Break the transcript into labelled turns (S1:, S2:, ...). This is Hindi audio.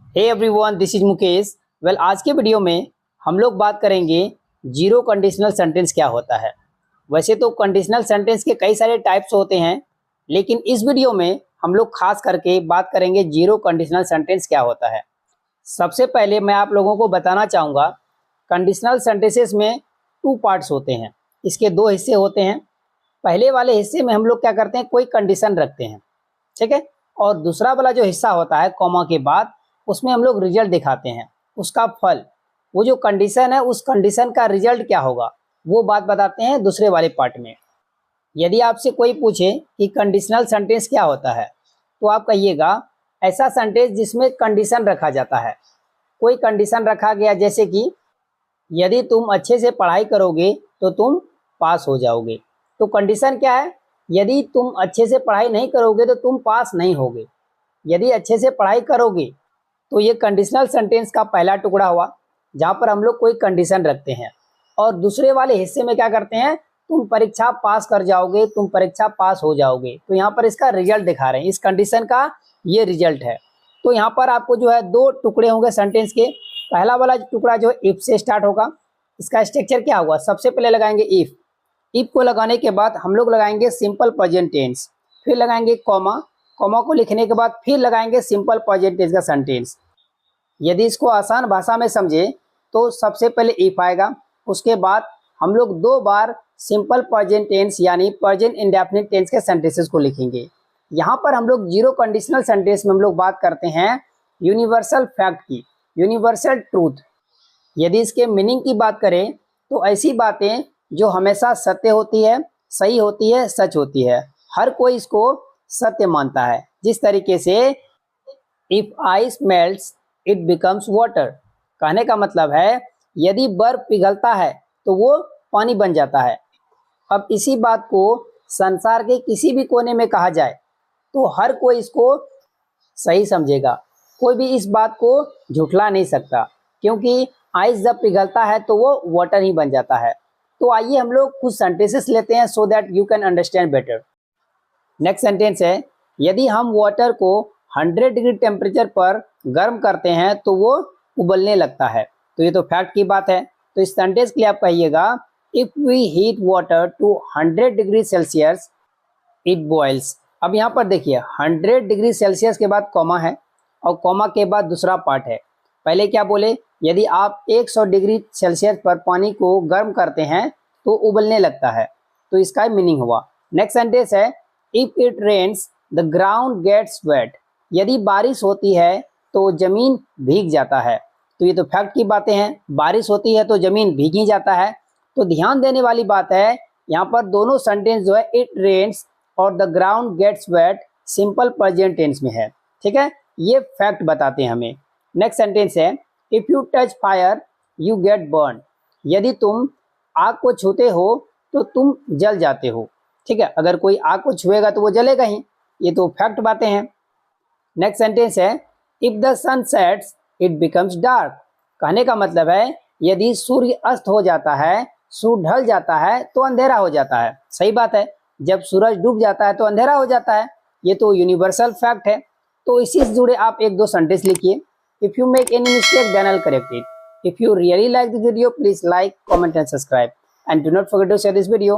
S1: Hey everyone, this is Mukesh. आज के वीडियो में हम लोग बात करेंगे जीरो कंडीशनल सेंटेंस क्या होता है। वैसे तो कंडीशनल सेंटेंस के कई सारे टाइप्स होते हैं, लेकिन इस वीडियो में हम लोग खास करके बात करेंगे जीरो कंडीशनल सेंटेंस क्या होता है। सबसे पहले मैं आप लोगों को बताना चाहूँगा, कंडीशनल सेंटेंसेस में टू पार्ट्स होते हैं। इसके दो हिस्से होते हैं। पहले वाले हिस्से में हम लोग क्या करते हैं, कोई कंडीशन रखते हैं, ठीक है। और दूसरा वाला जो हिस्सा होता है कॉमा के बाद, उसमें हम लोग रिजल्ट दिखाते हैं, उसका फल, वो जो कंडीशन है उस कंडीशन का रिजल्ट क्या होगा वो बात बताते हैं दूसरे वाले पार्ट में। यदि आपसे कोई पूछे कि कंडीशनल सेंटेंस क्या होता है, तो आप कहिएगा ऐसा सेंटेंस जिसमें कंडीशन रखा जाता है। कोई कंडीशन रखा गया, जैसे कि यदि तुम अच्छे से पढ़ाई करोगे तो तुम पास हो जाओगे। तो कंडीशन क्या है, यदि तुम अच्छे से पढ़ाई नहीं करोगे तो तुम पास नहीं होगे। यदि अच्छे से पढ़ाई करोगे, तो ये कंडीशनल सेंटेंस का पहला टुकड़ा हुआ, जहाँ पर हम लोग कोई कंडीशन रखते हैं। और दूसरे वाले हिस्से में क्या करते हैं, तुम परीक्षा पास कर जाओगे, तुम परीक्षा पास हो जाओगे। तो यहाँ पर इसका रिजल्ट दिखा रहे हैं, इस कंडीशन का ये रिजल्ट है। तो यहाँ पर आपको जो है दो टुकड़े होंगे सेंटेंस के। पहला वाला टुकड़ा जो इफ से स्टार्ट होगा, इसका स्ट्रक्चर क्या हुआ, सबसे पहले लगाएंगे इफ। इफ को लगाने के बाद हम लोग लगाएंगे सिंपल प्रेजेंट टेंस, फिर लगाएंगे कॉमा, कॉमा को लिखने के बाद फिर लगाएंगे सिंपल प्रेजेंट टेंस का सेंटेंस। यदि इसको आसान भाषा में समझे तो सबसे पहले इफ आएगा, उसके बाद हम लोग दो बार सिंपल प्रेजेंट टेंस यानी प्रेजेंट इंडेफिनिट टेंस के सेंटेंसेस को लिखेंगे। यहाँ पर हम लोग जीरो कंडीशनल सेंटेंस में हम लोग बात करते हैं यूनिवर्सल फैक्ट की, यूनिवर्सल ट्रूथ। यदि इसके मीनिंग की बात करें तो ऐसी बातें जो हमेशा सत्य होती है, सही होती है, सच होती है, हर कोई इसको सत्य मानता है। जिस तरीके से if ice melts it becomes water, कहने का मतलब है यदि बर्फ पिघलता है तो वो पानी बन जाता है। अब इसी बात को संसार के किसी भी कोने में कहा जाए तो हर कोई इसको सही समझेगा, कोई भी इस बात को झुठला नहीं सकता, क्योंकि आइस जब पिघलता है तो वो वाटर ही बन जाता है। तो आइए हम लोग कुछ सेंटेंसेस लेते हैं so that you can understand better. Next sentence है, यदि हम वाटर को 100 डिग्री टेम्परेचर पर गर्म करते हैं तो वो उबलने लगता है। तो ये तो फैक्ट की बात है। तो इस सेंटेंस के लिए आप कहिएगा if we heat water to 100 degree Celsius it boils. अब यहाँ पर देखिए 100 डिग्री सेल्सियस के बाद कॉमा है, और कॉमा के बाद दूसरा पार्ट है। पहले क्या बोले, यदि आप 100 डिग्री सेल्सियस पर पानी को गर्म करते हैं तो उबलने लगता है। तो इसका मीनिंग हुआ। नेक्स्ट सेंटेंस है, if it rains the ground gets wet. यदि बारिश होती है तो जमीन भीग जाता है। तो ये तो फैक्ट की बातें हैं, बारिश होती है तो जमीन भीग ही जाता है। तो ध्यान देने वाली बात है, यहाँ पर दोनों सेंटेंस जो है इट रेन्स और the ground gets wet simple present tense में है, ठीक है। ये फैक्ट बताते हैं हमें। नेक्स्ट सेंटेंस है, if you touch fire you get burn. यदि तुम आग को छूते हो तो तुम जल जाते हो, ठीक है। अगर कोई आग को छुएगा तो वो जलेगा ही, ये तो फैक्ट बातें हैं। नेक्स्ट सेंटेंस है, if the sun sets it becomes dark. कहने का मतलब है यदि सूर्य अस्त हो जाता है, सूर्य ढल जाता है तो अंधेरा हो जाता है। सही बात है, जब सूरज डूब जाता है तो अंधेरा हो जाता है। ये तो यूनिवर्सल फैक्ट है। तो इसी से जुड़े आप एक दो सेंटेंस लिखिए। If you make any mistake then I will correct it. If you really like this video please like, comment and subscribe, and do not forget to share this video.